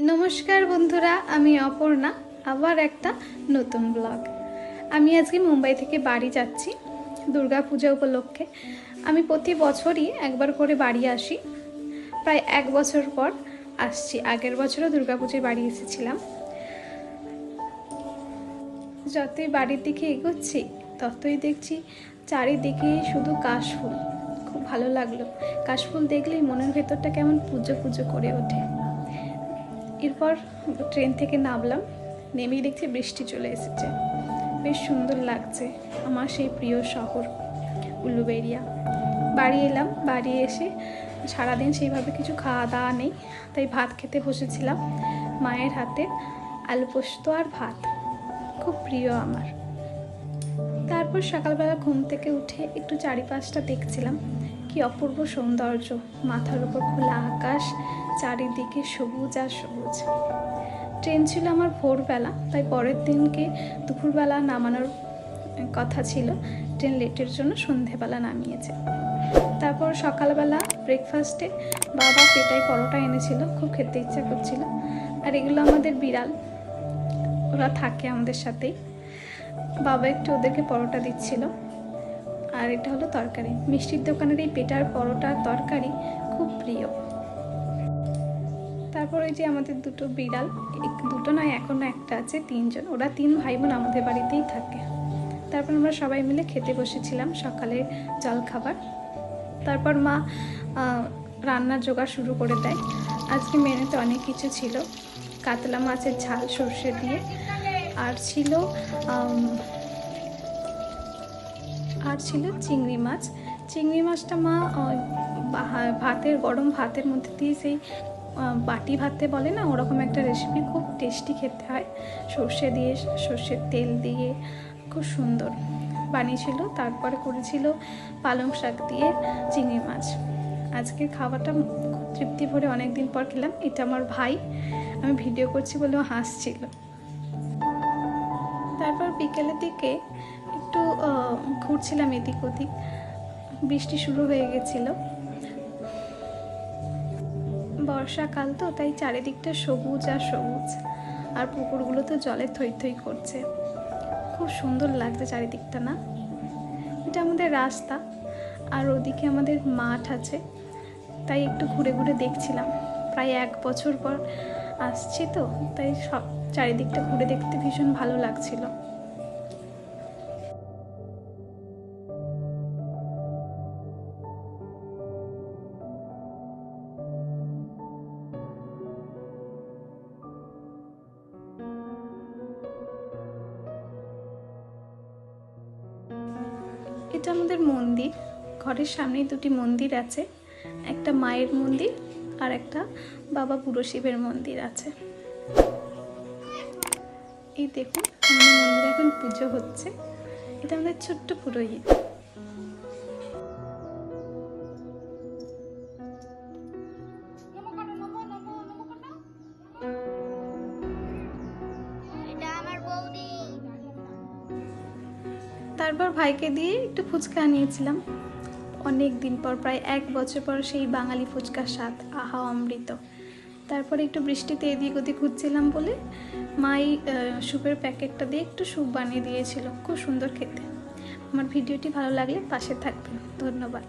নমস্কার বন্ধুরা, আমি অপর্ণা। আবার একটা নতুন ব্লগ। আমি আজকে মুম্বাই থেকে বাড়ি যাচ্ছি দুর্গা পূজা উপলক্ষে। আমি প্রতি বছরই একবার করে বাড়ি আসি, প্রায় এক বছর পর আসছি। আগের বছরও দুর্গা পূজায় বাড়ি এসেছিলাম। যতই বাড়ির দিকে এগোচ্ছি ততই দেখছি চারিদিকে শুধু কাশফুল। খুব ভালো লাগলো, কাশফুল দেখলেই মনের ভেতরটা কেমন পুজো পুজো করে ওঠে। এরপর ট্রেন থেকে নামলাম, নেমেই দেখছি বৃষ্টি চলে এসেছে। বেশ সুন্দর লাগছে আমার সেই প্রিয় শহর উলুবেড়িয়া। বাড়ি এলাম, বাড়ি এসে সারাদিন সেইভাবে কিছু খাওয়া দাওয়া নেই, তাই ভাত খেতে বসেছিলাম। মায়ের হাতে আলু পোস্ত আর ভাত, খুব প্রিয় আমার। তারপর সকালবেলা ঘুম থেকে উঠে একটু চারিপাশটা দেখছিলাম, কি অপূর্ব সৌন্দর্য। মাথার উপর খোলা আকাশ, চারিদিকে সবুজ আর সবুজ। ট্রেন ছিল আমার ভোরবেলা, তাই পরের দিনকে দুপুরবেলা নামানোর কথা ছিল। ট্রেন লেটের জন্য সন্ধেবেলা নামিয়েছে। তারপর সকালবেলা ব্রেকফাস্টে বাবা পেটাই পরোটা এনেছিল, খুব খেতে ইচ্ছা করছিল। আর এগুলো আমাদের বিড়াল, ওরা থাকে আমাদের সাথেই। বাবা একটু ওদেরকে পরোটা দিচ্ছিল। আর এটা হলো তরকারি। মিষ্টির দোকানের এই পেটার পরোটার তরকারি খুব প্রিয়। তারপর ওই যে আমাদের দুটো বিড়াল, দুটো নয় এখনও একটা আছে, তিনজন। ওরা তিন ভাই বোন আমাদের বাড়িতেই থাকে। তারপর আমরা সবাই মিলে খেতে বসেছিলাম সকালের জলখাবার। তারপর মা রান্নার জোগাড় শুরু করে দেয়। আজকে মেনুতে অনেক কিছু ছিল। কাতলা মাছের ঝাল সর্ষে দিয়ে, আর ছিল চিংড়ি মাছ। চিংড়ি মাছটা মা ভাতের, গরম ভাতের মধ্যে দিয়ে, সেই বাটি ভাতে বলে না, ওরকম একটা রেসিপি, খুব টেস্টি খেতে হয়। সর্ষে দিয়ে, সর্ষের তেল দিয়ে খুব সুন্দর বানিয়েছিল। তারপরে করেছিল পালং শাক দিয়ে চিংড়ি মাছ। আজকের খাবারটা খুব তৃপ্তি ভরে অনেক দিন পর খেলাম। এটা আমার ভাই, আমি ভিডিও করছি বলেও হাসছিল। তারপর বিকেলের দিকে একটু ঘুরছিলাম এদিক ওদিক। বৃষ্টি শুরু হয়ে গেছিল, বর্ষাকাল তো, তাই চারিদিকটা সবুজ আর সবুজ। আর পুকুরগুলো তো জলে থই থই করছে, খুব সুন্দর লাগছে চারিদিকটা না। এটা আমাদের রাস্তা, আর ওদিকে আমাদের মাঠ আছে, তাই একটু ঘুরে ঘুরে দেখছিলাম। প্রায় এক বছর পর আসছি তো, তাই সব চারিদিকটা ঘুরে দেখতে ভীষণ ভালো লাগছিল। এটা আমাদের মন্দির। ঘরের সামনেই দুটি মন্দির আছে, একটা মায়ের মন্দির আর একটা বাবা বুড়ো শিবের মন্দির আছে। এই দেখুন, আমাদের মন্দিরে এখন পুজো হচ্ছে। এটা আমাদের ছোট্ট পুরোহিত। তারপর ভাইকে দিয়ে একটু ফুচকা আনিয়েছিলাম। অনেক দিন পর, প্রায় এক বছর পর সেই বাঙালি ফুচকার স্বাদ, আহা অমৃত। তারপরে একটু বৃষ্টিতে এদিক ওদিক ঘুরছিলাম বলে মাই স্যুপের প্যাকেটটা দিয়ে একটু স্যুপ বানিয়ে দিয়েছিল, খুব সুন্দর খেতে। আমার ভিডিওটি ভালো লাগলে পাশে থাকবেন। ধন্যবাদ।